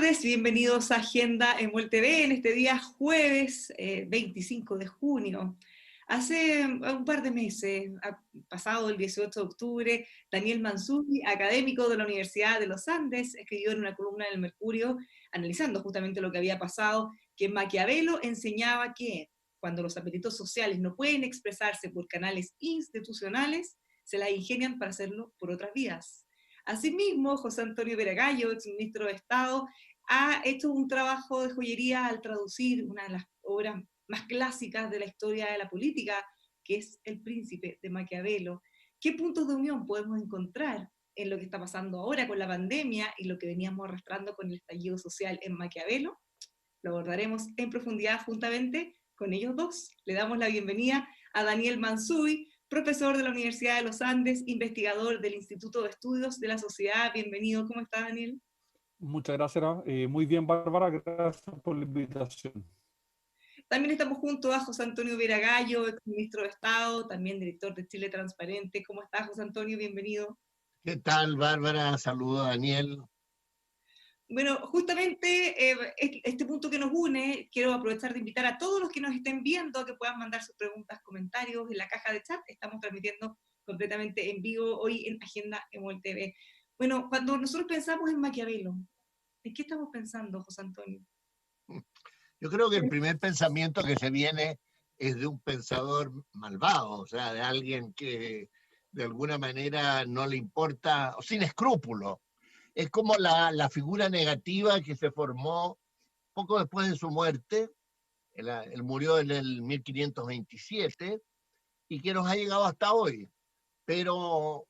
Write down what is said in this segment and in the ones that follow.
tardes, bienvenidos a Agenda en Mol TV en este día jueves 25 de junio. Hace un par de meses, pasado el 18 de octubre, Daniel Mansuy, académico de la Universidad de los Andes, escribió en una columna en el Mercurio, analizando justamente lo que había pasado, que Maquiavelo enseñaba que cuando los apetitos sociales no pueden expresarse por canales institucionales, se las ingenian para hacerlo por otras vías. Asimismo, José Antonio Veragallo, exministro de Estado, ha hecho un trabajo de joyería al traducir una de las obras más clásicas de la historia de la política, que es El Príncipe de Maquiavelo. ¿Qué puntos de unión podemos encontrar en lo que está pasando ahora con la pandemia y lo que veníamos arrastrando con el estallido social en Maquiavelo? Lo abordaremos en profundidad juntamente con ellos dos. Le damos la bienvenida a Daniel Mansuy, profesor de la Universidad de los Andes, investigador del Instituto de Estudios de la Sociedad. Bienvenido, ¿cómo está, Daniel? Muchas gracias, muy bien, Bárbara, gracias por la invitación. También estamos junto a José Antonio Veragallo, exministro de Estado, también director de Chile Transparente. ¿Cómo está, José Antonio? Bienvenido. ¿Qué tal, Bárbara? Saludo a Daniel. Bueno, justamente este punto que nos une, quiero aprovechar de invitar a todos los que nos estén viendo a que puedan mandar sus preguntas, comentarios en la caja de chat. Estamos transmitiendo completamente en vivo hoy en Agenda Emol TV. Bueno, cuando nosotros pensamos en Maquiavelo, ¿en qué estamos pensando, José Antonio? Yo creo que el primer pensamiento que se viene es de un pensador malvado, o sea, de alguien que de alguna manera no le importa, o sin escrúpulo. Es como la figura negativa que se formó poco después de su muerte. Él murió en el 1527 y que nos ha llegado hasta hoy. Pero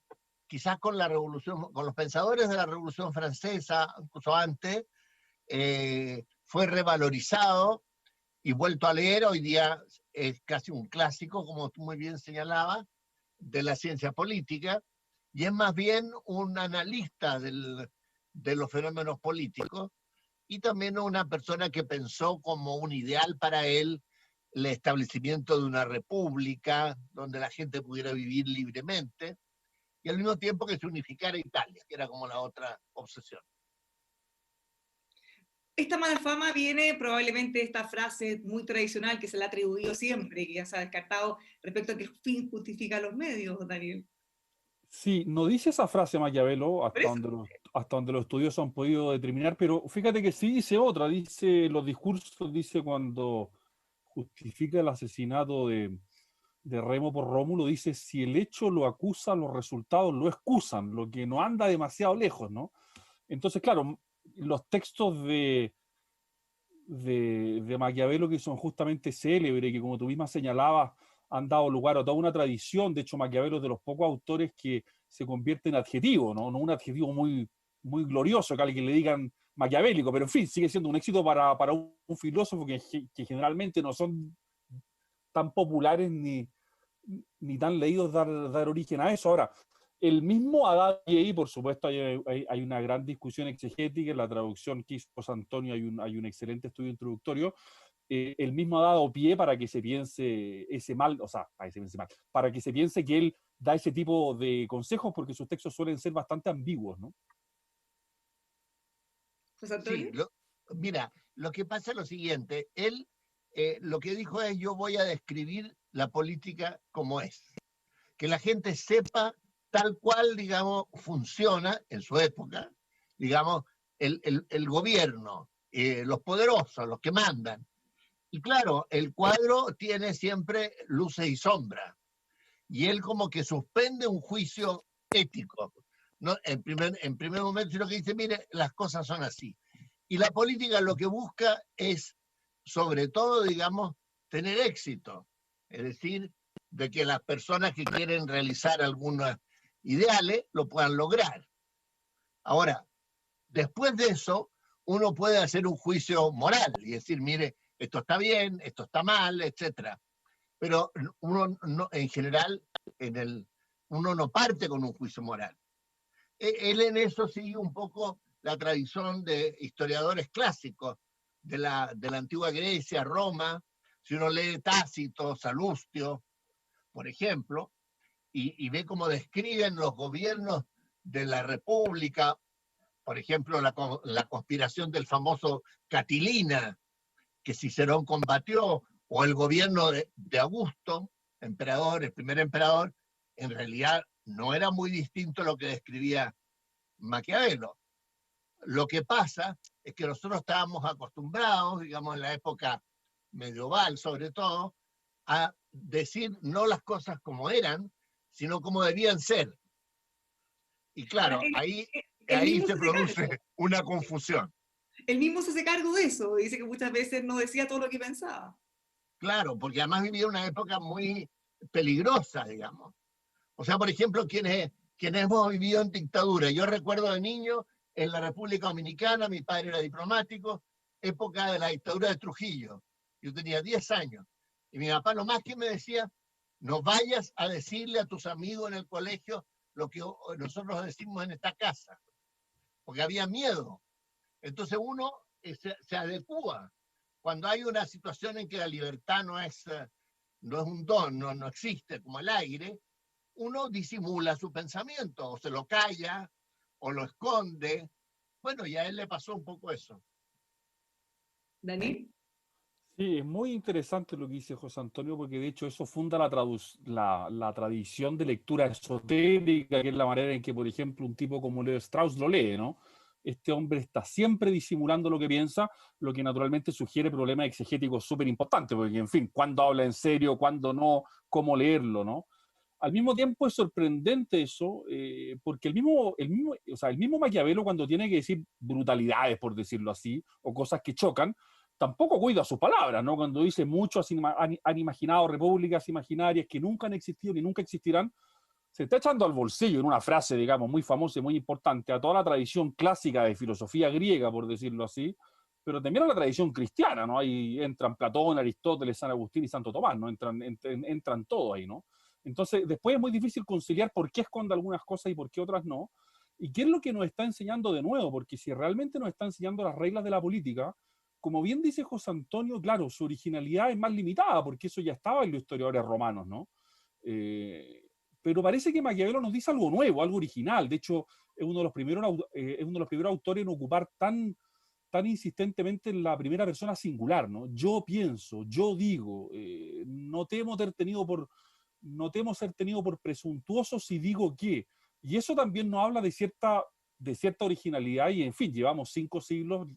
quizás con la revolución, con los pensadores de la Revolución Francesa, incluso antes, fue revalorizado y vuelto a leer. Hoy día es casi un clásico, como tú muy bien señalabas, de la ciencia política, y es más bien un analista de los fenómenos políticos, y también una persona que pensó como un ideal para él el establecimiento de una república donde la gente pudiera vivir libremente, y al mismo tiempo que se unificara Italia, que era como la otra obsesión. Esta mala fama viene probablemente de esta frase muy tradicional que se le ha atribuido siempre, que ya se ha descartado respecto a que el fin justifica los medios, Daniel. Sí, no dice esa frase Maquiavelo Por eso, hasta donde los estudiosos han podido determinar, pero fíjate que sí dice otra, dice los discursos, dice cuando justifica el asesinato de Remo por Rómulo, dice si el hecho lo acusa, los resultados lo excusan, lo que no anda demasiado lejos, ¿no? Entonces, claro, los textos de Maquiavelo que son justamente célebres, que como tú misma señalabas, han dado lugar a toda una tradición. De hecho, Maquiavelo es de los pocos autores que se convierte en adjetivo, ¿no? No un adjetivo muy glorioso, que a alguien le digan maquiavélico, pero en fin, sigue siendo un éxito para un filósofo que generalmente no son tan populares ni tan leídos dar origen a eso. Ahora, el mismo Haddad, y ahí por supuesto hay una gran discusión exegética en la traducción que hizo José Antonio, hay un excelente estudio introductorio. El mismo ha dado pie para que se piense ese mal, o sea, para que se piense que él da ese tipo de consejos porque sus textos suelen ser bastante ambiguos, ¿no? José Sí, Antonio. mira, lo que pasa es lo siguiente, él lo que dijo es: yo voy a describir la política como es, que la gente sepa tal cual, digamos, funciona en su época, digamos, el gobierno, los poderosos, los que mandan. Y claro, el cuadro tiene siempre luces y sombras, y él como que suspende un juicio ético, ¿no? En primer momento, sino que dice, mire, las cosas son así. Y la política lo que busca es, sobre todo, digamos, tener éxito. Es decir, de que las personas que quieren realizar algunos ideales lo puedan lograr. Ahora, después de eso, uno puede hacer un juicio moral y decir, mire, esto está bien, esto está mal, etcétera. Pero uno no, en general, uno no parte con un juicio moral. Él en eso sigue un poco la tradición de historiadores clásicos de la antigua Grecia, Roma. Si uno lee Tácito, Salustio, por ejemplo, y ve cómo describen los gobiernos de la República por ejemplo, la conspiración del famoso Catilina, que Cicerón combatió, o el gobierno de Augusto, emperador, el primer emperador, en realidad no era muy distinto a lo que describía Maquiavelo. Lo que pasa es que nosotros estábamos acostumbrados, digamos, en la época medieval sobre todo, a decir no las cosas como eran, sino como debían ser. Y claro, Ahora, ahí se produce una confusión. Él mismo se hace cargo de eso, dice que muchas veces no decía todo lo que pensaba. Claro, porque además vivía una época muy peligrosa, digamos. O sea, por ejemplo, quienes hemos vivido en dictadura. Yo recuerdo de niño, en la República Dominicana, mi padre era diplomático, época de la dictadura de Trujillo. Yo tenía 10 años. Y mi papá lo más que me decía, no vayas a decirle a tus amigos en el colegio lo que nosotros decimos en esta casa, porque había miedo. Entonces uno se adecua. Cuando hay una situación en que la libertad no es un don, no existe como el aire, uno disimula su pensamiento, o se lo calla, o lo esconde. Bueno, y a él le pasó un poco eso. ¿Daniel? Sí, es muy interesante lo que dice José Antonio, porque de hecho eso funda la tradición de lectura esotérica, que es la manera en que, por ejemplo, un tipo como Leo Strauss lo lee, ¿no? Este hombre está siempre disimulando lo que piensa, lo que naturalmente sugiere problemas exegéticos súper importantes, porque, en fin, cuándo habla en serio, cuándo no, cómo leerlo, ¿no? Al mismo tiempo es sorprendente eso, porque el mismo Maquiavelo, cuando tiene que decir brutalidades, por decirlo así, o cosas que chocan, tampoco cuida sus palabras, ¿no? Cuando dice muchos han imaginado repúblicas imaginarias que nunca han existido ni nunca existirán, se está echando al bolsillo en una frase, digamos, muy famosa y muy importante a toda la tradición clásica de filosofía griega, por decirlo así, pero también a la tradición cristiana, ¿no? Ahí entran Platón, Aristóteles, San Agustín y Santo Tomás, ¿no? Entran todos ahí, ¿no? Entonces, después es muy difícil conciliar por qué esconde algunas cosas y por qué otras no. ¿Y qué es lo que nos está enseñando de nuevo? Porque si realmente nos está enseñando las reglas de la política, como bien dice José Antonio, claro, su originalidad es más limitada, porque eso ya estaba en los historiadores romanos, ¿no? Pero parece que Maquiavelo nos dice algo nuevo, algo original. De hecho, es uno de los primeros autores en ocupar tan insistentemente en la primera persona singular, ¿no? Yo pienso, yo digo, no temo ser tenido por presuntuoso si digo que. Y eso también nos habla de cierta originalidad y, en fin, llevamos 5 siglos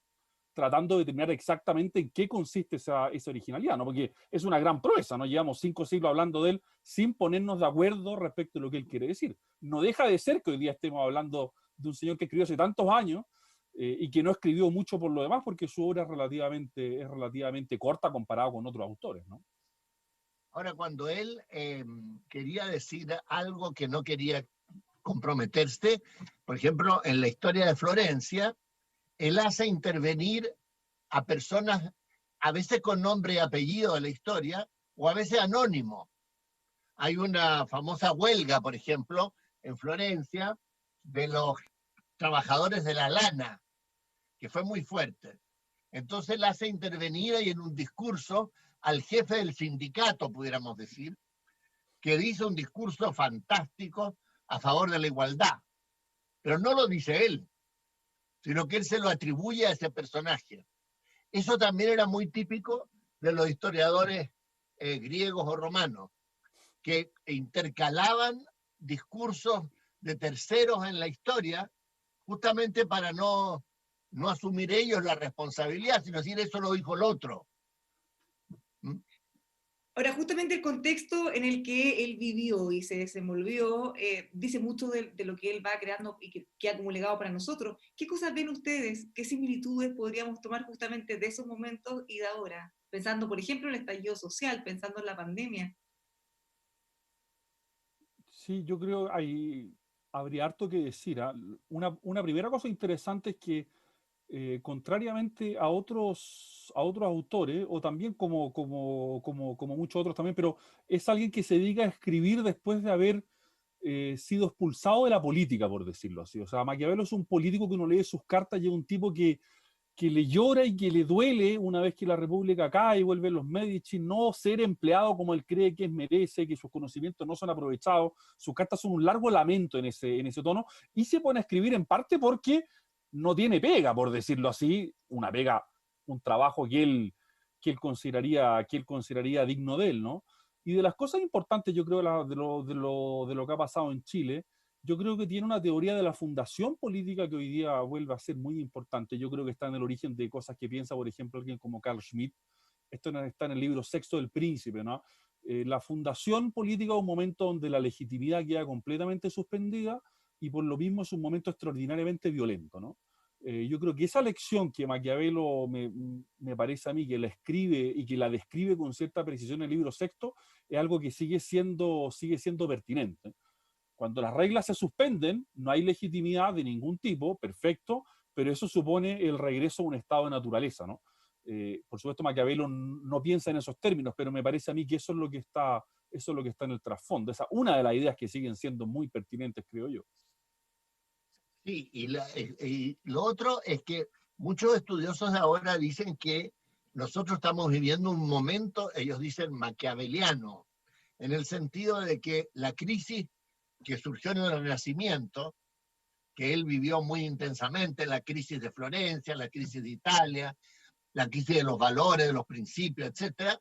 tratando de determinar exactamente en qué consiste esa originalidad, ¿no? Porque es una gran proeza, ¿no? Llevamos 5 siglos hablando de él sin ponernos de acuerdo respecto a lo que él quiere decir. No deja de ser que hoy día estemos hablando de un señor que escribió hace tantos años y que no escribió mucho por lo demás, porque su obra es relativamente corta comparado con otros autores, ¿no? Ahora, cuando él quería decir algo que no quería comprometerse, por ejemplo, en la historia de Florencia, él hace intervenir a personas, a veces con nombre y apellido de la historia, o a veces anónimo. Hay una famosa huelga, por ejemplo, en Florencia, de los trabajadores de la lana, que fue muy fuerte. Entonces él hace intervenir y en un discurso al jefe del sindicato, pudiéramos decir, que dice un discurso fantástico a favor de la igualdad. Pero no lo dice él, sino que él se lo atribuye a ese personaje. Eso también era muy típico de los historiadores griegos o romanos, que intercalaban discursos de terceros en la historia, justamente para no asumir ellos la responsabilidad, sino decir eso lo dijo el otro. ¿Mm? Ahora, justamente el contexto en el que él vivió y se desenvolvió dice mucho de lo que él va creando y que ha como legado para nosotros. ¿Qué cosas ven ustedes? ¿Qué similitudes podríamos tomar justamente de esos momentos y de ahora? Pensando, por ejemplo, en el estallido social, pensando en la pandemia. Sí, yo creo que habría harto que decir, ¿ah? Una primera cosa interesante es que contrariamente a otros autores, o también como muchos otros también, pero es alguien que se dedica a escribir después de haber sido expulsado de la política, por decirlo así. O sea, Maquiavelo es un político que uno lee sus cartas y es un tipo que le llora y que le duele una vez que la República cae y vuelven los Medici, no ser empleado como él cree que merece, que sus conocimientos no son aprovechados. Sus cartas son un largo lamento en ese tono, y se pone a escribir en parte porque no tiene pega, por decirlo así, una pega, un trabajo que él consideraría digno de él, ¿no? Y de las cosas importantes, yo creo, de lo que ha pasado en Chile, yo creo que tiene una teoría de la fundación política que hoy día vuelve a ser muy importante. Yo creo que está en el origen de cosas que piensa, por ejemplo, alguien como Carl Schmitt. Esto está en el libro Sexto del Príncipe, ¿no? La fundación política es un momento donde la legitimidad queda completamente suspendida y por lo mismo es un momento extraordinariamente violento, ¿no? Yo creo que esa lección que Maquiavelo me parece a mí que la escribe y que la describe con cierta precisión en el libro Sexto es algo que sigue siendo pertinente. Cuando las reglas se suspenden, no hay legitimidad de ningún tipo, perfecto, pero eso supone el regreso a un estado de naturaleza, ¿no? Por supuesto, Maquiavelo no piensa en esos términos, pero me parece a mí que eso es lo que está en el trasfondo. Esa es una de las ideas que siguen siendo muy pertinentes, creo yo. Sí, y lo otro es que muchos estudiosos ahora dicen que nosotros estamos viviendo un momento, ellos dicen maquiaveliano, en el sentido de que la crisis que surgió en el Renacimiento, que él vivió muy intensamente, la crisis de Florencia, la crisis de Italia, la crisis de los valores, de los principios, etcétera,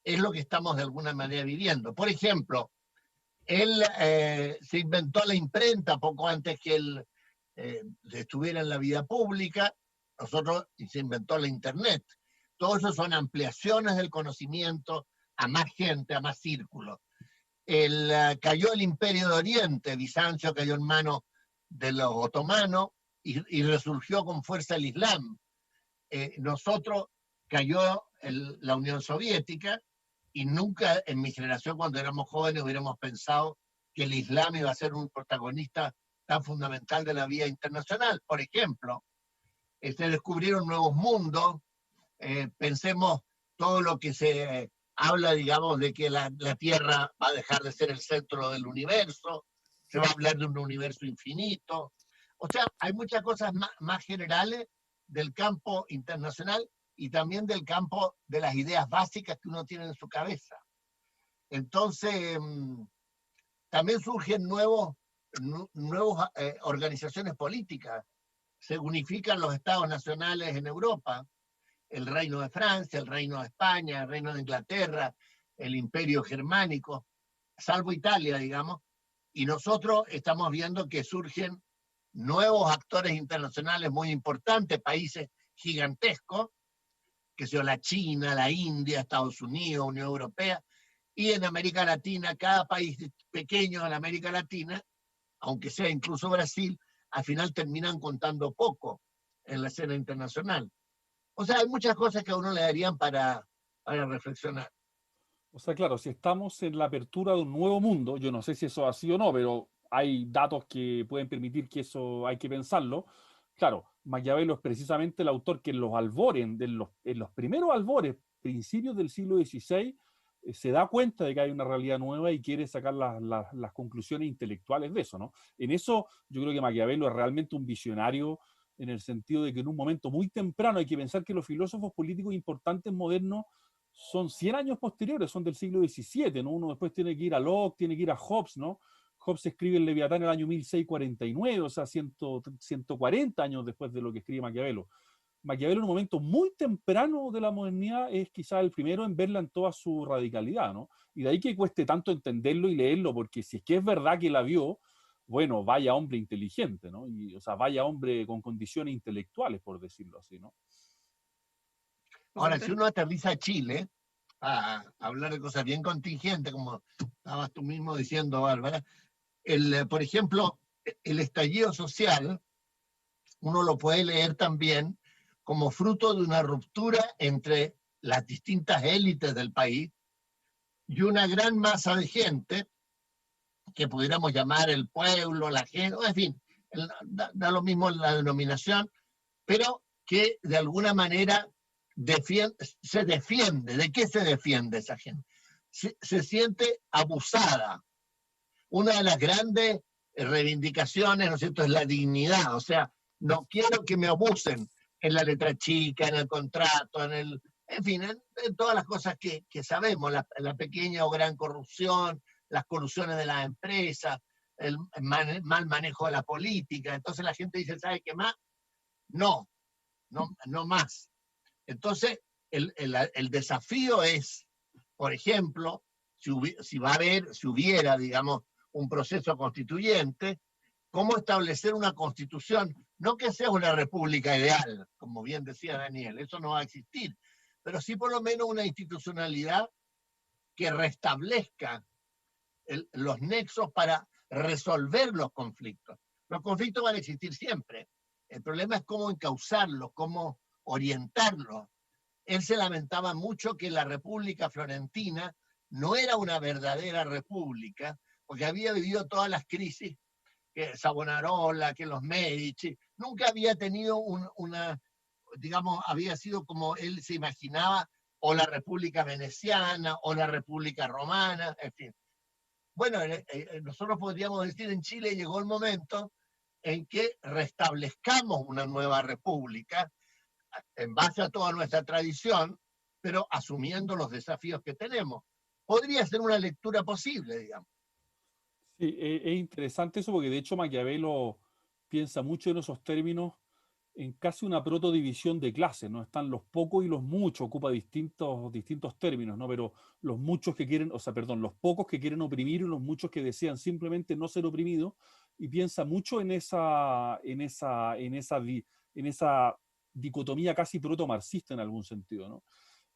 es lo que estamos de alguna manera viviendo. Por ejemplo, él se inventó la imprenta poco antes que él estuviera en la vida pública, nosotros se inventó la Internet. Todo eso son ampliaciones del conocimiento a más gente, a más círculos. Cayó el Imperio de Oriente, Bizancio cayó en manos de los otomanos y resurgió con fuerza el Islam. Nosotros cayó la Unión Soviética y nunca en mi generación, cuando éramos jóvenes, hubiéramos pensado que el Islam iba a ser un protagonista tan fundamental de la vida internacional. Por ejemplo, se descubrieron nuevos mundos, pensemos todo lo que se habla, digamos, de que la Tierra va a dejar de ser el centro del universo, se va a hablar de un universo infinito. O sea, hay muchas cosas más generales del campo internacional y también del campo de las ideas básicas que uno tiene en su cabeza. Entonces, también surgen nuevas organizaciones políticas. Se unifican los estados nacionales en Europa, el Reino de Francia, el Reino de España, el Reino de Inglaterra, el Imperio Germánico, salvo Italia, digamos, y nosotros estamos viendo que surgen nuevos actores internacionales muy importantes, países gigantescos, que son la China, la India, Estados Unidos, Unión Europea, y en América Latina, cada país pequeño en América Latina, aunque sea incluso Brasil, al final terminan contando poco en la escena internacional. O sea, hay muchas cosas que a uno le darían para reflexionar. O sea, claro, si estamos en la apertura de un nuevo mundo, yo no sé si eso es así o no, pero hay datos que pueden permitir que eso hay que pensarlo. Claro, Maquiavelo es precisamente el autor que en los albores, en los primeros albores, principios del siglo XVI, se da cuenta de que hay una realidad nueva y quiere sacar las conclusiones intelectuales de eso, ¿no? En eso yo creo que Maquiavelo es realmente un visionario en el sentido de que en un momento muy temprano hay que pensar que los filósofos políticos importantes modernos son 100 años posteriores, son del siglo XVII, ¿no? Uno después tiene que ir a Locke, tiene que ir a Hobbes, ¿no? Hobbes escribe el Leviatán en el año 1649, o sea, 140 años después de lo que escribe Maquiavelo. Maquiavelo en un momento muy temprano de la modernidad es quizás el primero en verla en toda su radicalidad, ¿no? Y de ahí que cueste tanto entenderlo y leerlo, porque si es que es verdad que la vio, bueno, vaya hombre inteligente, ¿no? Y, o sea, vaya hombre con condiciones intelectuales, por decirlo así, ¿no? Ahora, si uno aterriza a Chile, a hablar de cosas bien contingentes, como estabas tú mismo diciendo, Bárbara, por ejemplo, el estallido social, uno lo puede leer también como fruto de una ruptura entre las distintas élites del país y una gran masa de gente, que pudiéramos llamar el pueblo, la gente, en fin, da lo mismo la denominación, pero que de alguna manera se defiende. ¿De qué se defiende esa gente? Se siente abusada. Una de las grandes reivindicaciones, ¿no es cierto?, es la dignidad. O sea, no quiero que me abusen en la letra chica, en el contrato, en fin, en todas las cosas que sabemos, la pequeña o gran corrupción, las colusiones de las empresas, el mal manejo de la política. Entonces la gente dice, ¿sabe qué más? no, no más. Entonces, el desafío es, por ejemplo, si hubiera, digamos, un proceso constituyente, cómo establecer una constitución, no que sea una república ideal, como bien decía Daniel, eso no va a existir, pero sí por lo menos una institucionalidad que restablezca los nexos para resolver los conflictos. Los conflictos van a existir siempre. El problema es cómo encauzarlos, cómo orientarlos. Él se lamentaba mucho que la República Florentina no era una verdadera república, porque había vivido todas las crisis, que Savonarola, que los Medici, nunca había tenido digamos, había sido como él se imaginaba, o la República Veneciana, o la República Romana, en fin. Bueno, nosotros podríamos decir en Chile llegó el momento en que restablezcamos una nueva república en base a toda nuestra tradición, pero asumiendo los desafíos que tenemos. Podría ser una lectura posible, digamos. Sí, es interesante eso porque de hecho Maquiavelo piensa mucho en esos términos en casi una protodivisión de clases, ¿no? Están los pocos y los muchos, ocupa distintos términos, ¿no? Pero los muchos que quieren, o sea, perdón, los pocos que quieren oprimir y los muchos que desean simplemente no ser oprimidos, y piensa mucho en esa dicotomía casi proto-marxista en algún sentido, ¿no?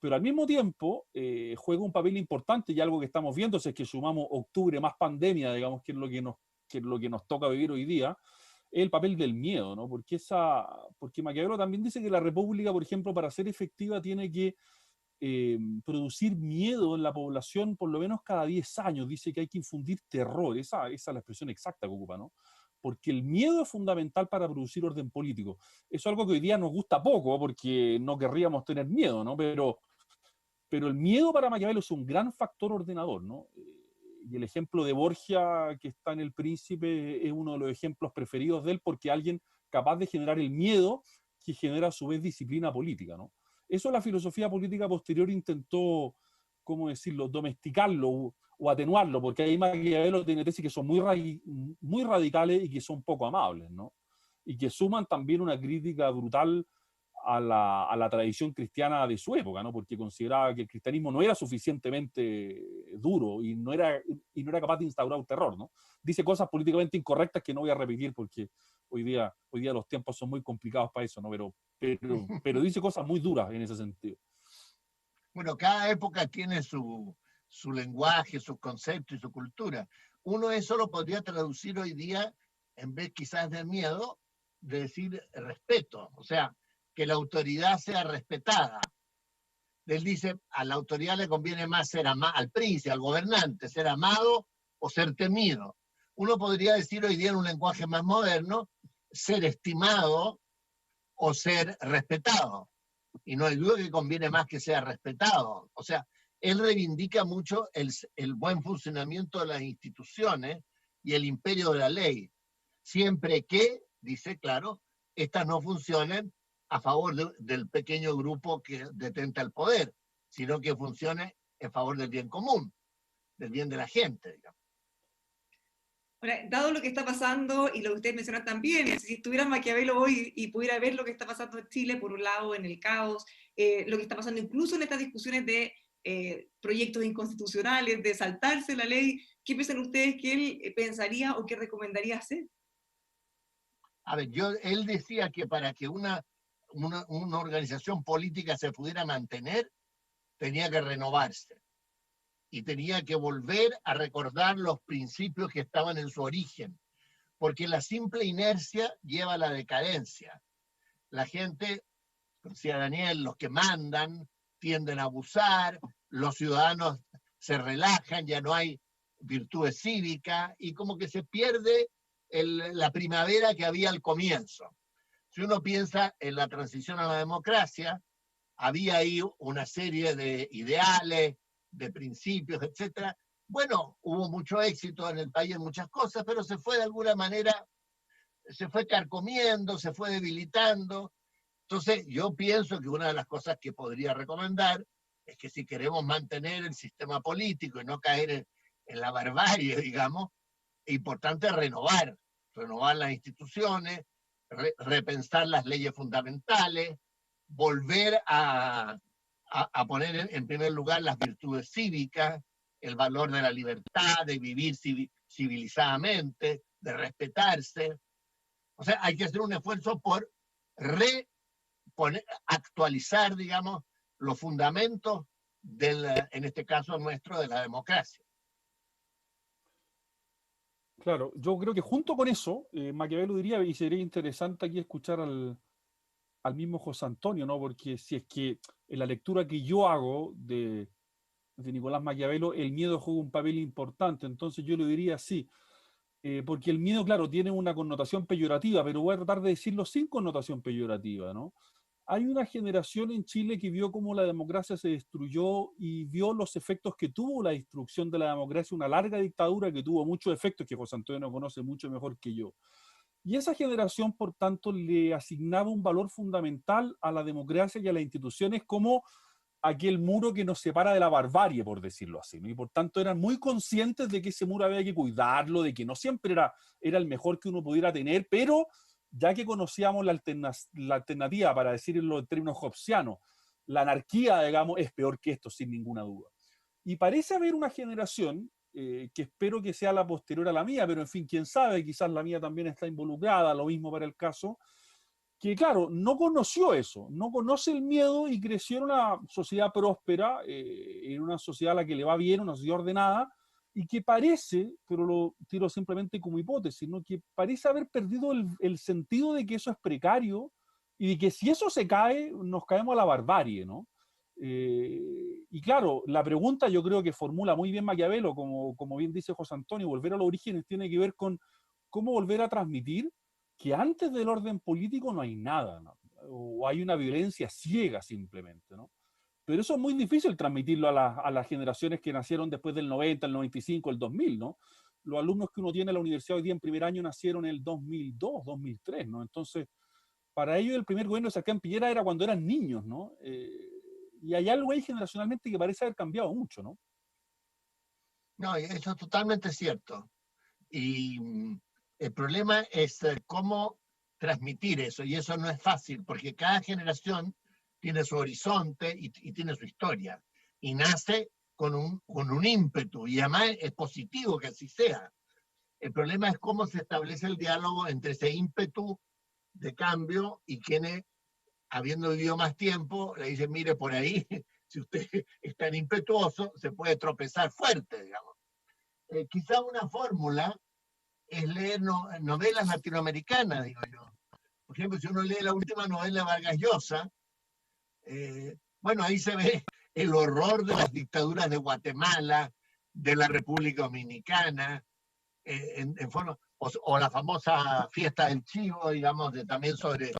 Pero al mismo tiempo juega un papel importante y algo que estamos viendo, si es que sumamos octubre más pandemia, digamos, que es lo que nos toca vivir hoy día, es el papel del miedo, ¿no? Porque Maquiavelo también dice que la república, por ejemplo, para ser efectiva tiene que producir miedo en la población por lo menos cada 10 años. Dice que hay que infundir terror, esa es la expresión exacta que ocupa, ¿no? Porque el miedo es fundamental para producir orden político. Eso es algo que hoy día nos gusta poco, porque no querríamos tener miedo, ¿no? Pero el miedo para Maquiavelo es un gran factor ordenador, ¿no? Y el ejemplo de Borgia, que está en El Príncipe, es uno de los ejemplos preferidos de él, porque alguien capaz de generar el miedo que genera a su vez disciplina política, ¿no? Eso la filosofía política posterior intentó, ¿cómo decirlo?, domesticarlo o atenuarlo, porque ahí Maquiavelo tiene tesis que son muy radicales y que son poco amables, ¿no? Y que suman también una crítica brutal a la tradición cristiana de su época, ¿no? Porque consideraba que el cristianismo no era suficientemente duro y no era capaz de instaurar un terror, ¿no? Dice cosas políticamente incorrectas que no voy a repetir porque hoy día los tiempos son muy complicados para eso, ¿no? Pero dice cosas muy duras en ese sentido. Bueno, cada época tiene su lenguaje, sus conceptos y su cultura. Uno eso lo podría traducir hoy día, en vez quizás de miedo, de decir respeto. O sea, que la autoridad sea respetada. Él dice, a la autoridad le conviene más ser amado, al príncipe, al gobernante, ser amado o ser temido. Uno podría decir hoy día en un lenguaje más moderno, ser estimado o ser respetado. Y no hay duda que conviene más que sea respetado. O sea, él reivindica mucho el buen funcionamiento de las instituciones y el imperio de la ley, siempre que, dice claro, estas no funcionen a favor del pequeño grupo que detenta el poder, sino que funcione en favor del bien común, del bien de la gente, digamos. Ahora, dado lo que está pasando y lo que ustedes mencionan también, si estuviera Maquiavelo hoy y pudiera ver lo que está pasando en Chile, por un lado, en el caos, lo que está pasando incluso en estas discusiones de proyectos inconstitucionales, de saltarse la ley, ¿qué piensan ustedes que él pensaría o qué recomendaría hacer? A ver, él decía que para que una organización política se pudiera mantener, tenía que renovarse y tenía que volver a recordar los principios que estaban en su origen, porque la simple inercia lleva a la decadencia. La gente, decía Daniel, los que mandan tienden a abusar, los ciudadanos se relajan, ya no hay virtudes cívicas y como que se pierde la primavera que había al comienzo. Si uno piensa en la transición a la democracia, había ahí una serie de ideales, de principios, etc. Bueno, hubo mucho éxito en el país en muchas cosas, pero se fue de alguna manera, se fue carcomiendo, se fue debilitando. Entonces, yo pienso que una de las cosas que podría recomendar es que si queremos mantener el sistema político y no caer en la barbarie, digamos, es importante renovar las instituciones, repensar las leyes fundamentales, volver a poner en primer lugar las virtudes cívicas, el valor de la libertad, de vivir civilizadamente, de respetarse. O sea, hay que hacer un esfuerzo por actualizar, digamos, los fundamentos en este caso nuestro, de la democracia. Claro, yo creo que junto con eso, Maquiavelo diría, y sería interesante aquí escuchar al mismo José Antonio, ¿no? Porque si es que en la lectura que yo hago de Nicolás Maquiavelo, el miedo juega un papel importante, entonces yo le diría así, porque el miedo, claro, tiene una connotación peyorativa, pero voy a tratar de decirlo sin connotación peyorativa, ¿no? Hay una generación en Chile que vio cómo la democracia se destruyó y vio los efectos que tuvo la destrucción de la democracia, una larga dictadura que tuvo muchos efectos que José Antonio conoce mucho mejor que yo. Y esa generación, por tanto, le asignaba un valor fundamental a la democracia y a las instituciones como aquel muro que nos separa de la barbarie, por decirlo así, ¿no? Y por tanto eran muy conscientes de que ese muro había que cuidarlo, de que no siempre era el mejor que uno pudiera tener, pero ya que conocíamos la alternativa, para decirlo en términos hobbesianos, la anarquía, digamos, es peor que esto, sin ninguna duda. Y parece haber una generación, que espero que sea la posterior a la mía, pero en fin, quién sabe, quizás la mía también está involucrada, lo mismo para el caso, que claro, no conoció eso, no conoce el miedo y creció en una sociedad próspera, en una sociedad a la que le va bien, una sociedad ordenada, y que parece, pero lo tiro simplemente como hipótesis, ¿no? Que parece haber perdido el sentido de que eso es precario y de que si eso se cae, nos caemos a la barbarie, ¿no? Y claro, la pregunta yo creo que formula muy bien Maquiavelo, como bien dice José Antonio, volver a los orígenes tiene que ver con cómo volver a transmitir que antes del orden político no hay nada, ¿no? O hay una violencia ciega simplemente, ¿no? Pero eso es muy difícil transmitirlo a las generaciones que nacieron después del 90, el 95, el 2000, ¿no? Los alumnos que uno tiene en la universidad hoy día en primer año nacieron en el 2002, 2003, ¿no? Entonces, para ellos el primer gobierno de Sebastián Piñera era cuando eran niños, ¿no? Y hay algo ahí generacionalmente que parece haber cambiado mucho, ¿no? No, eso es totalmente cierto. Y el problema es cómo transmitir eso, y eso no es fácil, porque cada generación tiene su horizonte y tiene su historia, y nace con un ímpetu, y además es positivo que así sea. El problema es cómo se establece el diálogo entre ese ímpetu de cambio y quienes, habiendo vivido más tiempo, le dicen, mire, por ahí, si usted es tan impetuoso, se puede tropezar fuerte, digamos. Quizá una fórmula es leer novelas latinoamericanas, digo yo. Por ejemplo, si uno lee la última novela de Vargas Llosa, bueno, ahí se ve el horror de las dictaduras de Guatemala, de la República Dominicana, o la famosa fiesta del chivo, digamos, también sobre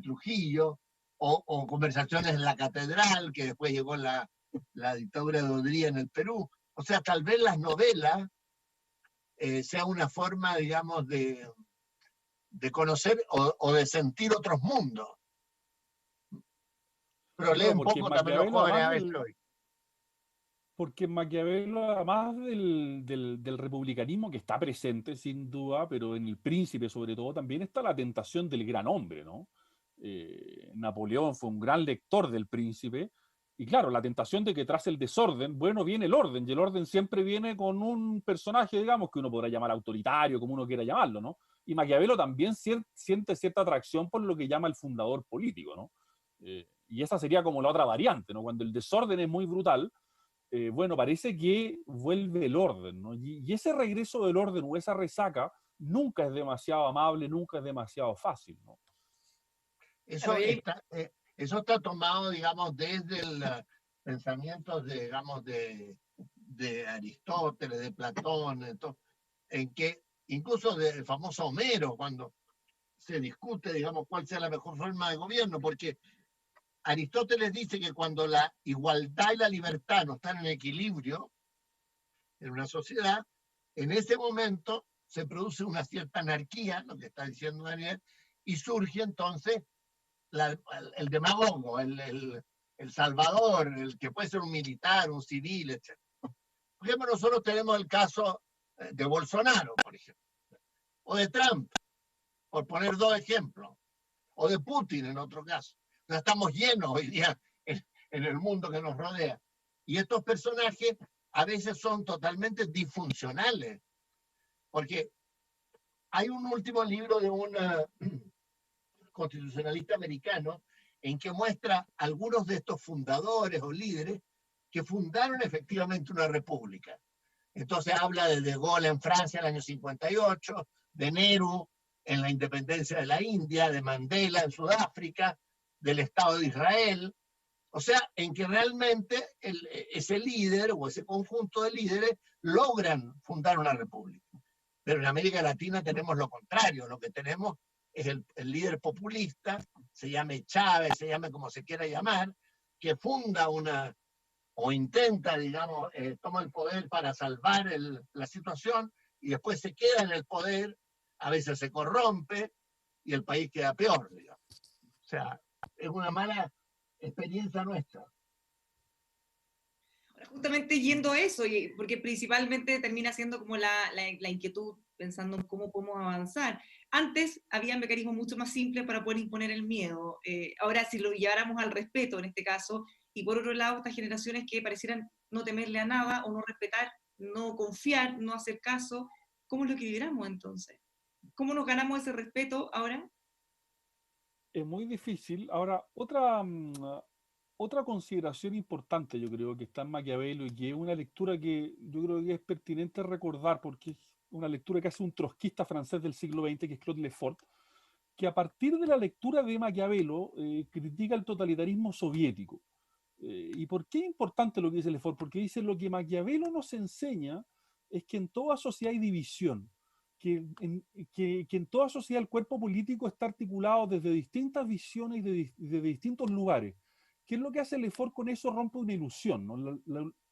Trujillo, o conversaciones en la catedral, que después llegó la dictadura de Odría en el Perú. O sea, tal vez las novelas sea una forma, digamos, de conocer o de sentir otros mundos. Pero leen poco también los jóvenes a veces hoy. Porque Maquiavelo, además del republicanismo que está presente sin duda, pero en El Príncipe sobre todo, también está la tentación del gran hombre, ¿no? Napoleón fue un gran lector del Príncipe, y claro, la tentación de que tras el desorden, bueno, viene el orden, y el orden siempre viene con un personaje, digamos, que uno podrá llamar autoritario, como uno quiera llamarlo, ¿no? Y Maquiavelo también siente cierta atracción por lo que llama el fundador político, ¿no? Y esa sería como la otra variante, ¿no? Cuando el desorden es muy brutal, bueno, parece que vuelve el orden, ¿no? Y ese regreso del orden o esa resaca nunca es demasiado amable, nunca es demasiado fácil, ¿no? Eso está tomado, digamos, desde el pensamiento, digamos, de Aristóteles, de Platón, en que incluso del famoso Homero, cuando se discute, digamos, cuál sea la mejor forma de gobierno, porque Aristóteles dice que cuando la igualdad y la libertad no están en equilibrio en una sociedad, en ese momento se produce una cierta anarquía, lo que está diciendo Daniel, y surge entonces el demagogo, el salvador, el que puede ser un militar, un civil, etc. Por ejemplo, nosotros tenemos el caso de Bolsonaro, por ejemplo, o de Trump. por poner dos ejemplos, o de Putin en otro caso. O sea, estamos llenos hoy día en el mundo que nos rodea. Y estos personajes a veces son totalmente disfuncionales, porque hay un último libro de un constitucionalista americano en que muestra algunos de estos fundadores o líderes que fundaron efectivamente una república. Entonces habla de Gaulle en Francia en el año 58, de Nehru en la independencia de la India, de Mandela en Sudáfrica, del Estado de Israel. O sea, en que realmente ese líder o ese conjunto de líderes logran fundar una república. Pero en América Latina tenemos lo contrario, lo que tenemos es el líder populista, se llame Chávez, se llame como se quiera llamar, que funda una, o intenta, digamos, toma el poder para salvar la situación y después se queda en el poder, a veces se corrompe y el país queda peor, digamos. O sea, es una mala experiencia nuestra. Justamente yendo a eso, porque principalmente termina siendo como la inquietud pensando en cómo podemos avanzar. Antes había mecanismos mucho más simples para poder imponer el miedo. Ahora, si lo lleváramos al respeto en este caso, y por otro lado, estas generaciones que parecieran no temerle a nada o no respetar, no confiar, no hacer caso, ¿cómo lo equilibramos entonces? ¿Cómo nos ganamos ese respeto ahora? Es muy difícil. Ahora, otra consideración importante, yo creo, que está en Maquiavelo y que es una lectura que yo creo que es pertinente recordar porque es una lectura que hace un trotskista francés del siglo XX, que es Claude Lefort, que a partir de la lectura de Maquiavelo critica el totalitarismo soviético. ¿Y por qué es importante lo que dice Lefort? Porque dice lo que Maquiavelo nos enseña es que en toda sociedad hay división, que en toda sociedad el cuerpo político está articulado desde distintas visiones y de distintos lugares. ¿Qué es lo que hace Lefort con eso? Rompe una ilusión, ¿no?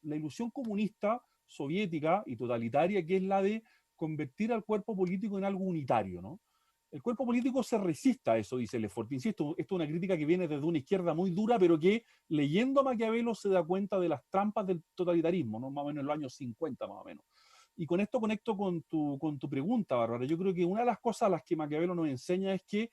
La ilusión comunista, soviética y totalitaria, que es la de convertir al cuerpo político en algo unitario, ¿no? El cuerpo político se resiste a eso, dice Lefort. Insisto, esto es una crítica que viene desde una izquierda muy dura, pero que leyendo a Maquiavelo se da cuenta de las trampas del totalitarismo, ¿no? Más o menos en los años 50, más o menos. Y con esto conecto con tu pregunta, Bárbara. Yo creo que una de las cosas a las que Maquiavelo nos enseña es que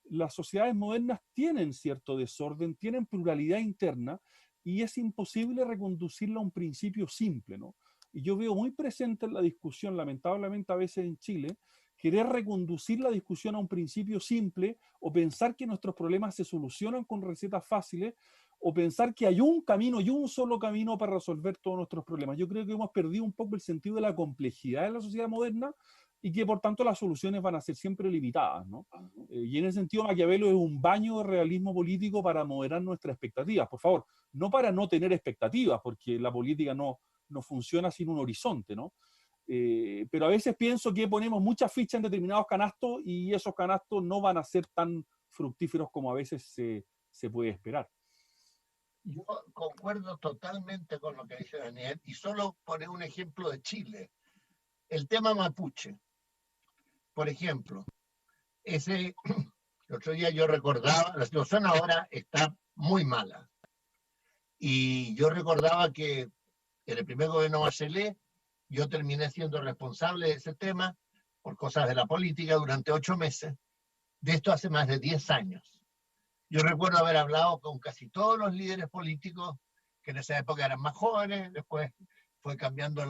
las sociedades modernas tienen cierto desorden, tienen pluralidad interna, y es imposible reconducirla a un principio simple, ¿no? Y yo veo muy presente en la discusión, lamentablemente a veces en Chile, querer reconducir la discusión a un principio simple o pensar que nuestros problemas se solucionan con recetas fáciles o pensar que hay un camino y un solo camino para resolver todos nuestros problemas. Yo creo que hemos perdido un poco el sentido de la complejidad de la sociedad moderna y que por tanto las soluciones van a ser siempre limitadas, ¿no? Y en ese sentido Maquiavelo es un baño de realismo político para moderar nuestras expectativas. Por favor, no para no tener expectativas, porque la política no funciona sin un horizonte, ¿no? Pero a veces pienso que ponemos muchas fichas en determinados canastos y esos canastos no van a ser tan fructíferos como a veces se puede esperar. Yo concuerdo totalmente con lo que dice Daniel y solo poner un ejemplo de Chile. El tema mapuche, por ejemplo, el otro día yo recordaba, la situación ahora está muy mala. Y yo recordaba que en el primer gobierno Bachelet yo terminé siendo responsable de ese tema por cosas de la política durante 8 meses. De esto hace más de 10 años. Yo recuerdo haber hablado con casi todos los líderes políticos que en esa época eran más jóvenes, después fue cambiando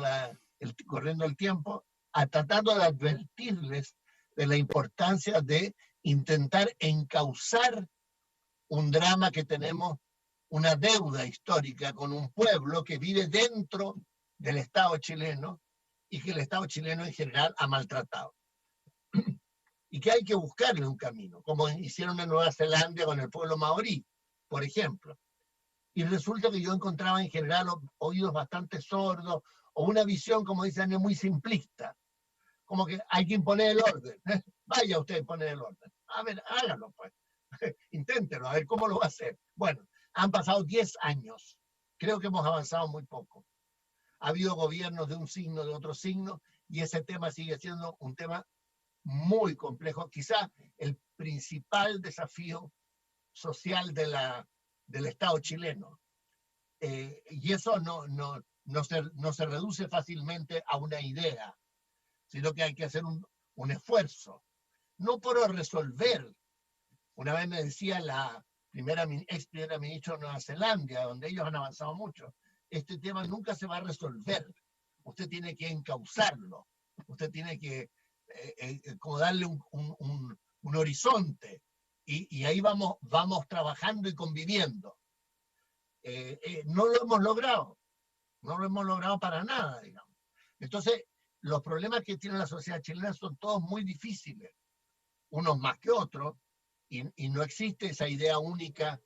corriendo el tiempo, tratando de advertirles de la importancia de intentar encauzar un drama que tenemos, una deuda histórica con un pueblo que vive dentro del Estado chileno y que el Estado chileno en general ha maltratado. Y que hay que buscarle un camino, como hicieron en Nueva Zelanda con el pueblo maorí, por ejemplo. Y resulta que yo encontraba en general oídos bastante sordos o una visión, como dicen, muy simplista. Como que hay que imponer el orden. Vaya usted a imponer el orden. A ver, hágalo pues. Inténtelo, a ver cómo lo va a hacer. Bueno, han pasado 10 años. Creo que hemos avanzado muy poco. Ha habido gobiernos de un signo, de otro signo, y ese tema sigue siendo un tema muy complejo. Quizá el principal desafío social del Estado chileno. Y eso no se reduce fácilmente a una idea, sino que hay que hacer un esfuerzo. no por resolver. Una vez me decía la ex primera ministra de Nueva Zelanda, donde ellos han avanzado mucho, este tema nunca se va a resolver. Usted tiene que encauzarlo. Usted tiene que como darle un horizonte. Y ahí vamos trabajando y conviviendo. No lo hemos logrado. No lo hemos logrado para nada, digamos. Entonces, los problemas que tiene la sociedad chilena son todos muy difíciles, unos más que otros, y no existe esa idea única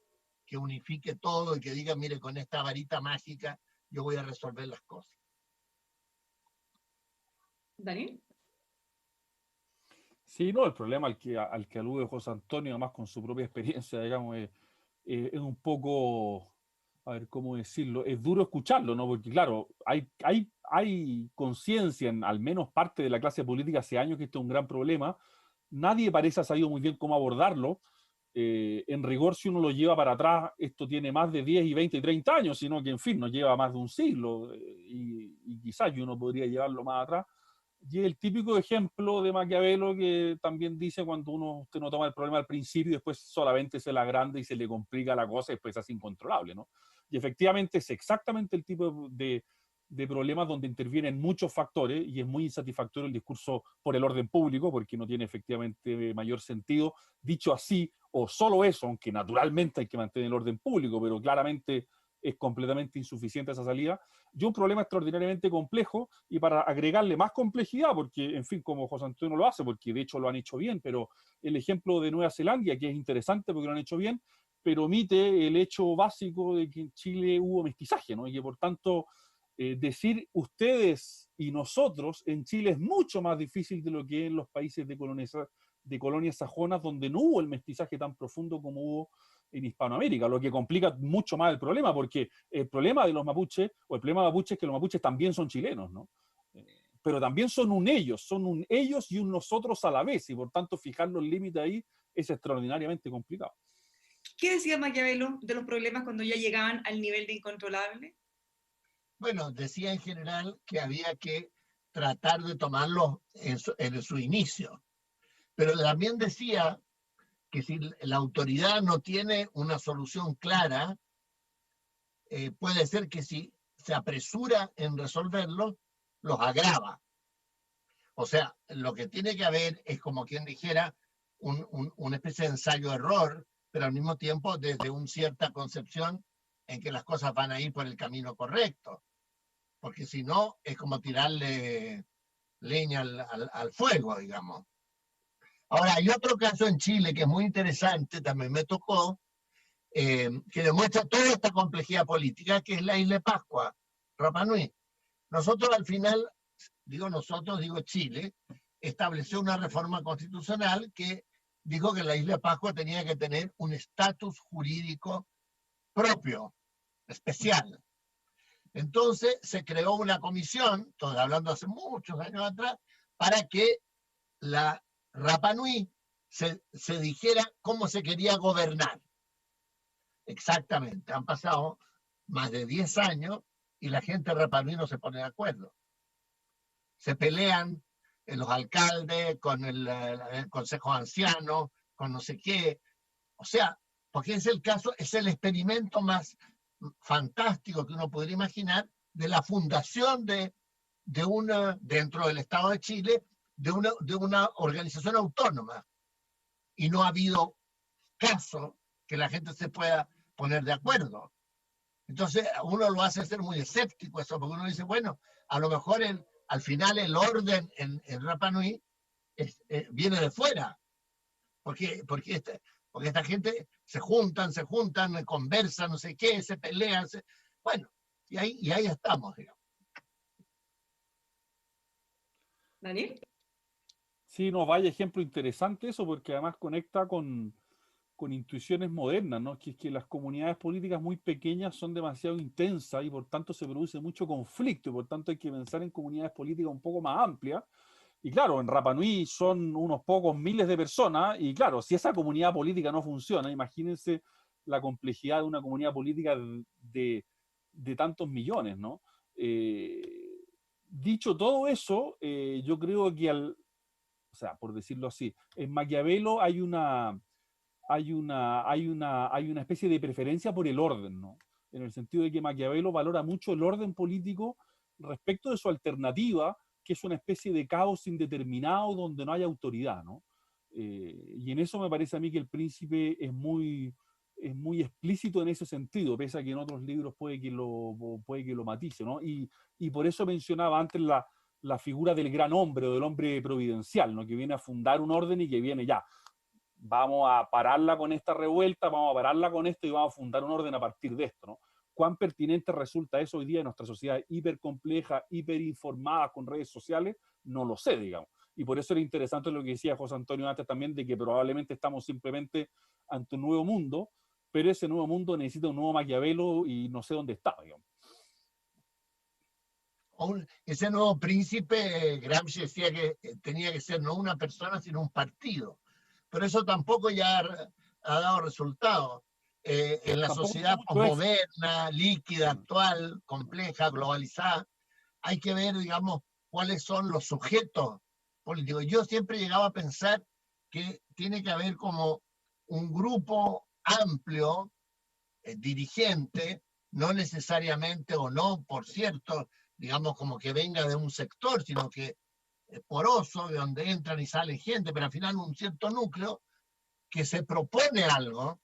que unifique todo y que diga, mire, con esta varita mágica yo voy a resolver las cosas. ¿Daniel? Sí, no, el problema al que alude José Antonio, además con su propia experiencia, digamos, es un poco, a ver, ¿cómo decirlo? Es duro escucharlo, ¿no? Porque claro, hay conciencia en al menos parte de la clase política hace años que esto es un gran problema. Nadie parece ha sabido muy bien cómo abordarlo. En rigor, si uno lo lleva para atrás, esto tiene más de 10 y 20 y 30 años, sino que, en fin, nos lleva más de un siglo, y quizás uno podría llevarlo más atrás. Y es el típico ejemplo de Maquiavelo que también dice cuando usted no toma el problema al principio y después solamente se le agranda y se le complica la cosa y después se hace incontrolable, ¿no? Y efectivamente es exactamente el tipo de problemas donde intervienen muchos factores y es muy insatisfactorio el discurso por el orden público porque no tiene efectivamente mayor sentido. Dicho así, o solo eso, aunque naturalmente hay que mantener el orden público, pero claramente es completamente insuficiente esa salida. Y un problema extraordinariamente complejo, y para agregarle más complejidad, porque, en fin, como José Antonio lo hace, porque de hecho lo han hecho bien, pero el ejemplo de Nueva Zelanda, que es interesante porque lo han hecho bien, pero omite el hecho básico de que en Chile hubo mestizaje, ¿no? Y que por tanto decir ustedes y nosotros en Chile es mucho más difícil de lo que en los países de colonias sajonas, donde no hubo el mestizaje tan profundo como hubo en Hispanoamérica, lo que complica mucho más el problema, porque el problema de los mapuches, o el problema mapuche, es que los mapuches también son chilenos, ¿no? Pero también son un ellos y un nosotros a la vez, y por tanto fijar los límites ahí es extraordinariamente complicado. ¿Qué decía Maquiavelo de los problemas cuando ya llegaban al nivel de incontrolable? Bueno, decía en general que había que tratar de tomarlos en su inicio, pero también decía que si la autoridad no tiene una solución clara, puede ser que si se apresura en resolverlo, los agrava. O sea, lo que tiene que haber es, como quien dijera, una especie de ensayo-error, pero al mismo tiempo desde una cierta concepción en que las cosas van a ir por el camino correcto. Porque si no, es como tirarle leña al fuego, digamos. Ahora, hay otro caso en Chile que es muy interesante, también me tocó, que demuestra toda esta complejidad política, que es la isla de Pascua, Rapa Nui. Nosotros al final, digo Chile, estableció una reforma constitucional que dijo que la isla de Pascua tenía que tener un estatus jurídico propio, especial. Entonces se creó una comisión, estoy hablando hace muchos años atrás, para que la Rapa Nui se dijera cómo se quería gobernar. Exactamente, han pasado más de 10 años y la gente de Rapa Nui no se pone de acuerdo. Se pelean los alcaldes con el consejo anciano, con no sé qué. O sea, porque es el experimento más fantástico que uno podría imaginar de la fundación dentro del Estado de Chile, de una organización autónoma. Y no ha habido caso que la gente se pueda poner de acuerdo. Entonces, uno lo hace ser muy escéptico eso, porque uno dice, bueno, a lo mejor al final el orden en Rapa Nui viene de fuera, porque esta gente se juntan, conversan, no sé qué, se pelean, bueno, y ahí estamos, digamos. ¿Daniel? Sí, no, vaya ejemplo interesante eso, porque además conecta con intuiciones modernas, ¿no? Que es que las comunidades políticas muy pequeñas son demasiado intensas y por tanto se produce mucho conflicto, y por tanto hay que pensar en comunidades políticas un poco más amplias. Y claro, en Rapa Nui son unos pocos miles de personas, y claro, si esa comunidad política no funciona, imagínense la complejidad de una comunidad política de tantos millones, ¿no? Dicho todo eso, yo creo que sea, por decirlo así. En Maquiavelo hay una especie de preferencia por el orden, ¿no? En el sentido de que Maquiavelo valora mucho el orden político respecto de su alternativa, que es una especie de caos indeterminado donde no hay autoridad, ¿no? Y en eso me parece a mí que El Príncipe es muy explícito en ese sentido, pese a que en otros libros puede que lo matice, ¿no? Y por eso mencionaba antes la figura del gran hombre o del hombre providencial, ¿no? Que viene a fundar un orden y que viene ya, vamos a pararla con esta revuelta, vamos a pararla con esto y vamos a fundar un orden a partir de esto, ¿no? ¿Cuán pertinente resulta eso hoy día en nuestra sociedad hipercompleja, hiperinformada con redes sociales? No lo sé, digamos. Y por eso era interesante lo que decía José Antonio antes también, de que probablemente estamos simplemente ante un nuevo mundo, pero ese nuevo mundo necesita un nuevo Maquiavelo y no sé dónde está, digamos. Ese nuevo príncipe, Gramsci decía que tenía que ser no una persona, sino un partido. Pero eso tampoco ya ha dado resultado. En la Tampoco sociedad mucho eso. posmoderna, líquida, actual, compleja, globalizada, hay que ver, digamos, cuáles son los sujetos políticos. Yo siempre llegaba a pensar que tiene que haber como un grupo amplio, dirigente, no necesariamente o no, por cierto, digamos como que venga de un sector, sino que poroso, de donde entran y salen gente, pero al final un cierto núcleo que se propone algo,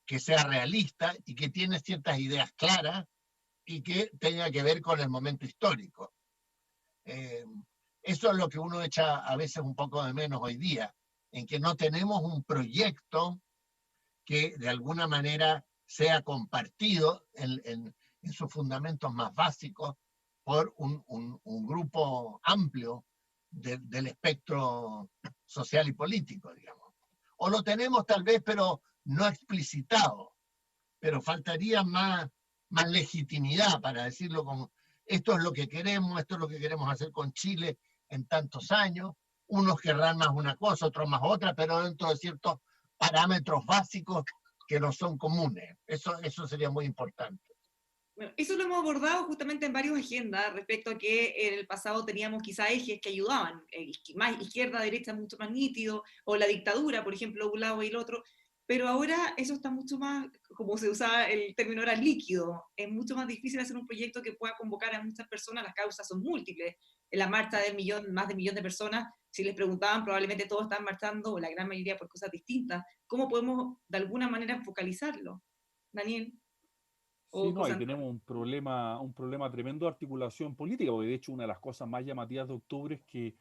que sea realista y que tiene ciertas ideas claras y que tenga que ver con el momento histórico. Eso es lo que uno echa a veces un poco de menos hoy día, en que no tenemos un proyecto que de alguna manera sea compartido en sus fundamentos más básicos por un grupo amplio del espectro social y político, digamos. O lo tenemos tal vez, pero no explicitado, pero faltaría más legitimidad para decirlo como esto es lo que queremos, esto es lo que queremos hacer con Chile en tantos años. Unos querrán más una cosa, otros más otra, pero dentro de ciertos parámetros básicos que no son comunes. Eso sería muy importante. Bueno, eso lo hemos abordado justamente en varias agendas respecto a que en el pasado teníamos quizá ejes que ayudaban, más izquierda, derecha, mucho más nítido, o la dictadura, por ejemplo, un lado y el otro, pero ahora eso está mucho más, como se usaba el término era líquido, es mucho más difícil hacer un proyecto que pueda convocar a muchas personas, las causas son múltiples. En la marcha del más de 1.000.000 de personas, si les preguntaban, probablemente todos están marchando, o la gran mayoría por cosas distintas. ¿Cómo podemos de alguna manera focalizarlo? Daniel. Sí, no, ahí tenemos un problema tremendo de articulación política, porque de hecho una de las cosas más llamativas de octubre es que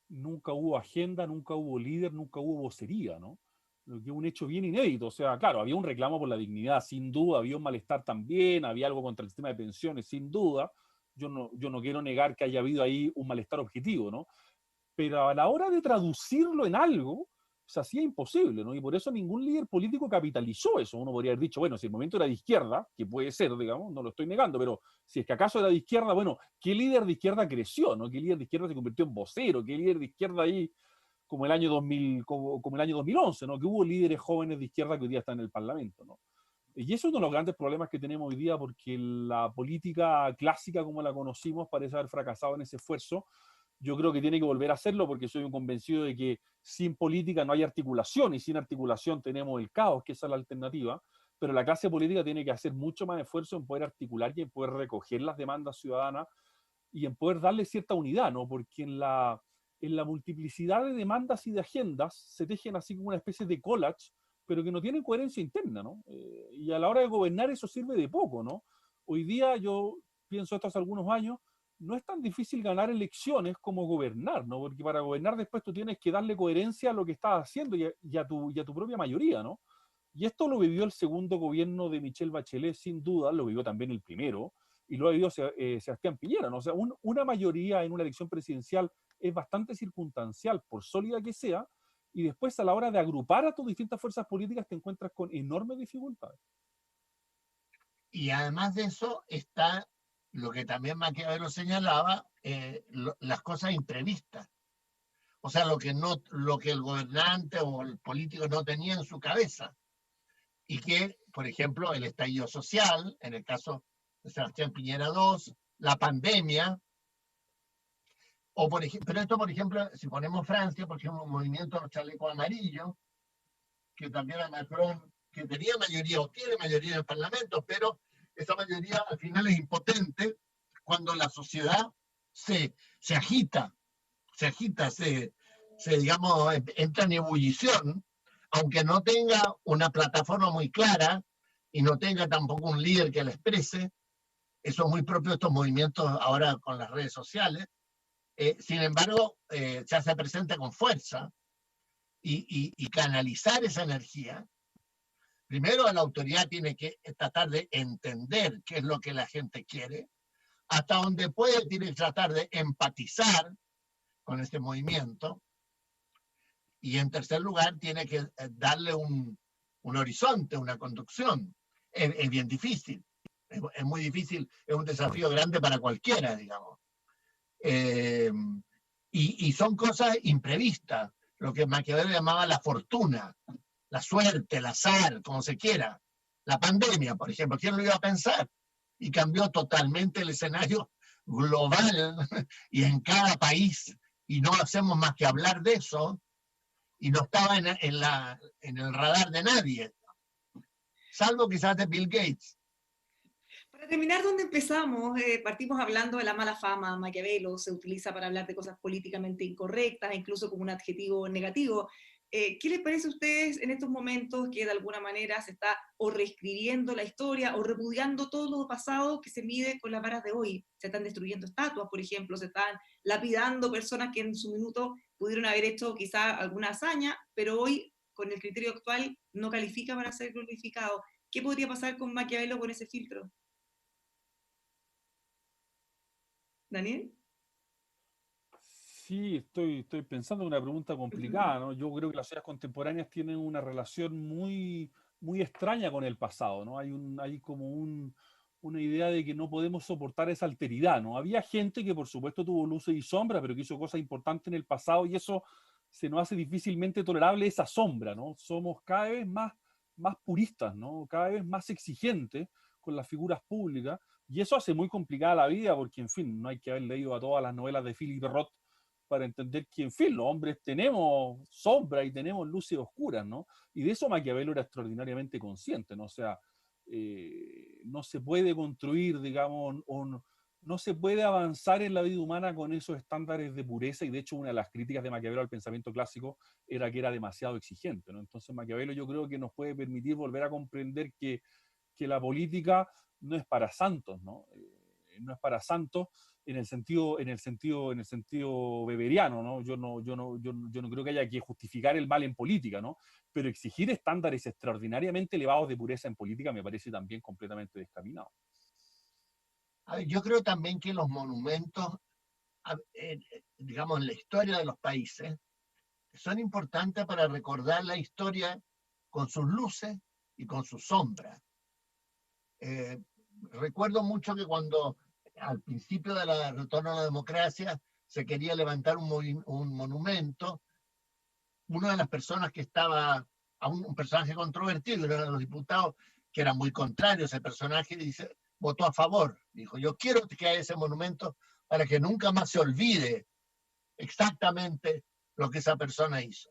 nunca hubo agenda, nunca hubo líder, nunca hubo vocería, ¿no? Lo que es un hecho bien inédito. O sea, claro, había un reclamo por la dignidad, sin duda, había un malestar también, había algo contra el sistema de pensiones, sin duda. Yo no quiero negar que haya habido ahí un malestar objetivo, ¿no? Pero a la hora de traducirlo en algo, se hacía imposible, ¿no? Y por eso ningún líder político capitalizó eso. Uno podría haber dicho, bueno, si el momento era de izquierda, que puede ser, digamos, no lo estoy negando, pero si es que acaso era de izquierda, bueno, ¿qué líder de izquierda creció, no? ¿Qué líder de izquierda se convirtió en vocero? ¿Qué líder de izquierda ahí, como el año 2000, como el año 2011, ¿no? Que hubo líderes jóvenes de izquierda que hoy día están en el Parlamento, ¿no? Y eso es uno de los grandes problemas que tenemos hoy día, porque la política clásica, como la conocimos, parece haber fracasado en ese esfuerzo. Yo creo que tiene que volver a hacerlo, porque soy un convencido de que sin política no hay articulación, y sin articulación tenemos el caos, que esa es la alternativa. Pero la clase política tiene que hacer mucho más esfuerzo en poder articular y en poder recoger las demandas ciudadanas y en poder darle cierta unidad, ¿no? Porque en la multiplicidad de demandas y de agendas se tejen así como una especie de collage, pero que no tienen coherencia interna, ¿no? Y a la hora de gobernar eso sirve de poco, ¿no? Hoy día yo pienso esto hace algunos años, no es tan difícil ganar elecciones como gobernar, ¿no? Porque para gobernar después tú tienes que darle coherencia a lo que estás haciendo y a tu propia mayoría, ¿no? Y esto lo vivió el segundo gobierno de Michelle Bachelet, sin duda, lo vivió también el primero, y lo ha vivido Sebastián Piñera, ¿no? O sea, una mayoría en una elección presidencial es bastante circunstancial, por sólida que sea, y después a la hora de agrupar a tus distintas fuerzas políticas te encuentras con enormes dificultades. Y además de eso está lo que también Maquiavelo señalaba, las cosas imprevistas. O sea, lo que el gobernante o el político no tenía en su cabeza. Y que, por ejemplo, el estallido social, en el caso de Sebastián Piñera II, la pandemia, pero esto, por ejemplo, si ponemos Francia, por ejemplo, un movimiento de los chalecos amarillos, que también a Macron, que tenía mayoría o tiene mayoría en el Parlamento, pero esa mayoría al final es impotente cuando la sociedad se agita, digamos, entra en ebullición, aunque no tenga una plataforma muy clara y no tenga tampoco un líder que la exprese. Eso es muy propio de estos movimientos ahora con las redes sociales. Sin embargo, ya se presenta con fuerza y canalizar esa energía. Primero, la autoridad tiene que tratar de entender qué es lo que la gente quiere, hasta donde puede, tiene que tratar de empatizar con este movimiento, y en tercer lugar, tiene que darle un horizonte, una conducción. Es bien difícil, es muy difícil, es un desafío grande para cualquiera, digamos. Y son cosas imprevistas, lo que Maquiavelo llamaba la fortuna, la suerte, el azar, como se quiera. La pandemia, por ejemplo, ¿quién lo iba a pensar? Y cambió totalmente el escenario global y en cada país, y no hacemos más que hablar de eso, y no estaba en el radar de nadie, salvo quizás de Bill Gates. Para terminar, ¿dónde empezamos? Partimos hablando de la mala fama. Maquiavelo se utiliza para hablar de cosas políticamente incorrectas, incluso como un adjetivo negativo. ¿Qué les parece a ustedes en estos momentos que de alguna manera se está o reescribiendo la historia o repudiando todo lo pasado que se mide con las varas de hoy? Se están destruyendo estatuas, por ejemplo, se están lapidando personas que en su minuto pudieron haber hecho quizá alguna hazaña, pero hoy, con el criterio actual, no califica para ser glorificado. ¿Qué podría pasar con Maquiavelo con ese filtro? ¿Daniel? Sí, estoy pensando en una pregunta complicada, ¿no? Yo creo que las sociedades contemporáneas tienen una relación muy extraña con el pasado, ¿no? Hay como una idea de que no podemos soportar esa alteridad, ¿no? Había gente que por supuesto tuvo luces y sombras, pero que hizo cosas importantes en el pasado y eso se nos hace difícilmente tolerable esa sombra, ¿no? Somos cada vez más puristas, ¿no? Cada vez más exigentes con las figuras públicas y eso hace muy complicada la vida porque, en fin, no hay que haber leído a todas las novelas de Philip Roth para entender que, en fin, los hombres tenemos sombra y tenemos luces oscuras, ¿no? Y de eso Maquiavelo era extraordinariamente consciente, ¿no? O sea, no se puede construir, digamos, no se puede avanzar en la vida humana con esos estándares de pureza, y de hecho una de las críticas de Maquiavelo al pensamiento clásico era que era demasiado exigente, ¿no? Entonces Maquiavelo yo creo que nos puede permitir volver a comprender que la política no es para santos, ¿no? No es para santos en el sentido weberiano, ¿no? Yo no creo que haya que justificar el mal en política, ¿no? Pero exigir estándares extraordinariamente elevados de pureza en política me parece también completamente descaminado. A ver, yo creo también que los monumentos, digamos, en la historia de los países, son importantes para recordar la historia con sus luces y con sus sombras. Recuerdo mucho que cuando al principio del retorno a la democracia se quería levantar un monumento, una de las personas que estaba, a un personaje controvertido, uno de los diputados que era muy contrario a ese personaje, dice, votó a favor. Dijo, yo quiero que haya ese monumento para que nunca más se olvide exactamente lo que esa persona hizo.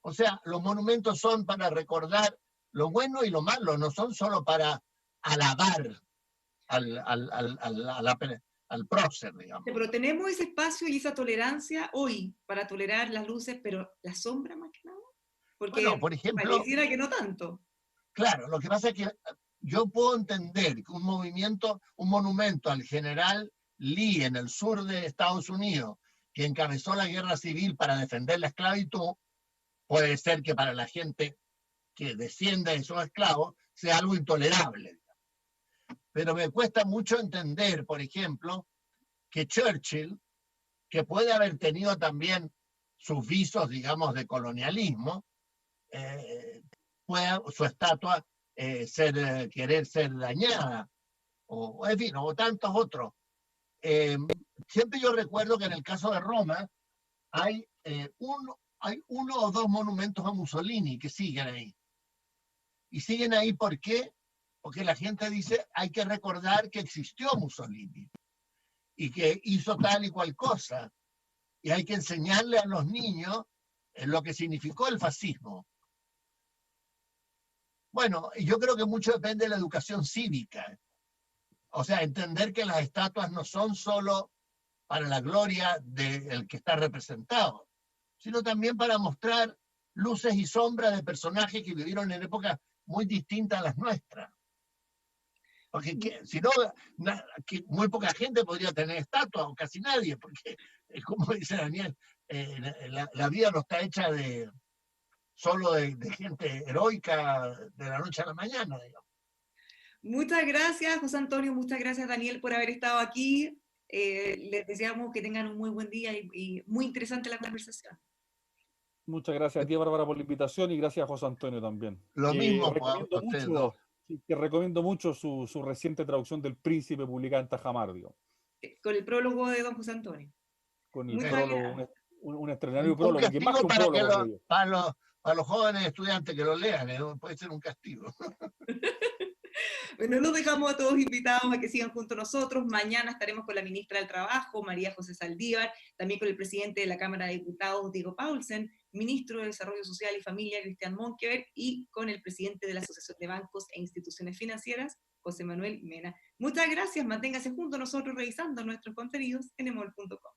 O sea, los monumentos son para recordar lo bueno y lo malo, no son solo para alabar al prócer, digamos. Pero tenemos ese espacio y esa tolerancia hoy para tolerar las luces, pero la sombra más que nada. Porque bueno, por ejemplo, pareciera que no tanto. Claro, lo que pasa es que yo puedo entender que un monumento al general Lee en el sur de Estados Unidos, que encabezó la guerra civil para defender la esclavitud, puede ser que para la gente que desciende de esos esclavos sea algo intolerable. Pero me cuesta mucho entender, por ejemplo, que Churchill, que puede haber tenido también sus visos, digamos, de colonialismo, pueda su estatua querer ser dañada, en fin, o tantos otros. Siempre yo recuerdo que en el caso de Roma hay uno o dos monumentos a Mussolini que siguen ahí. Y siguen ahí, ¿por qué? Porque la gente dice, hay que recordar que existió Mussolini y que hizo tal y cual cosa. y hay que enseñarle a los niños lo que significó el fascismo. Bueno, yo creo que mucho depende de la educación cívica. O sea, entender que las estatuas no son solo para la gloria del que está representado, sino también para mostrar luces y sombras de personajes que vivieron en épocas muy distintas a las nuestras. Porque si no, muy poca gente podría tener estatuas, o casi nadie, porque, como dice Daniel, la vida no está hecha solo de gente heroica de la noche a la mañana, digamos. Muchas gracias, José Antonio, muchas gracias, Daniel, por haber estado aquí. Les deseamos que tengan un muy buen día y muy interesante la conversación. Muchas gracias a ti, Bárbara, por la invitación, y gracias a José Antonio también. Lo mismo a usted, ¿no? Que recomiendo mucho su reciente traducción del Príncipe, publicada en Tajamar, digo. Con el prólogo de don José Antonio. Con el prólogo, un extraordinario prólogo. Un castigo para los jóvenes estudiantes que lo lean, puede ser un castigo. Bueno, los dejamos a todos invitados a que sigan junto a nosotros. Mañana estaremos con la ministra del Trabajo, María José Saldívar, también con el presidente de la Cámara de Diputados, Diego Paulsen, ministro de Desarrollo Social y Familia, Cristian Monkeberg, y con el presidente de la Asociación de Bancos e Instituciones Financieras, José Manuel Mena. Muchas gracias, manténgase junto a nosotros revisando nuestros contenidos en emol.com.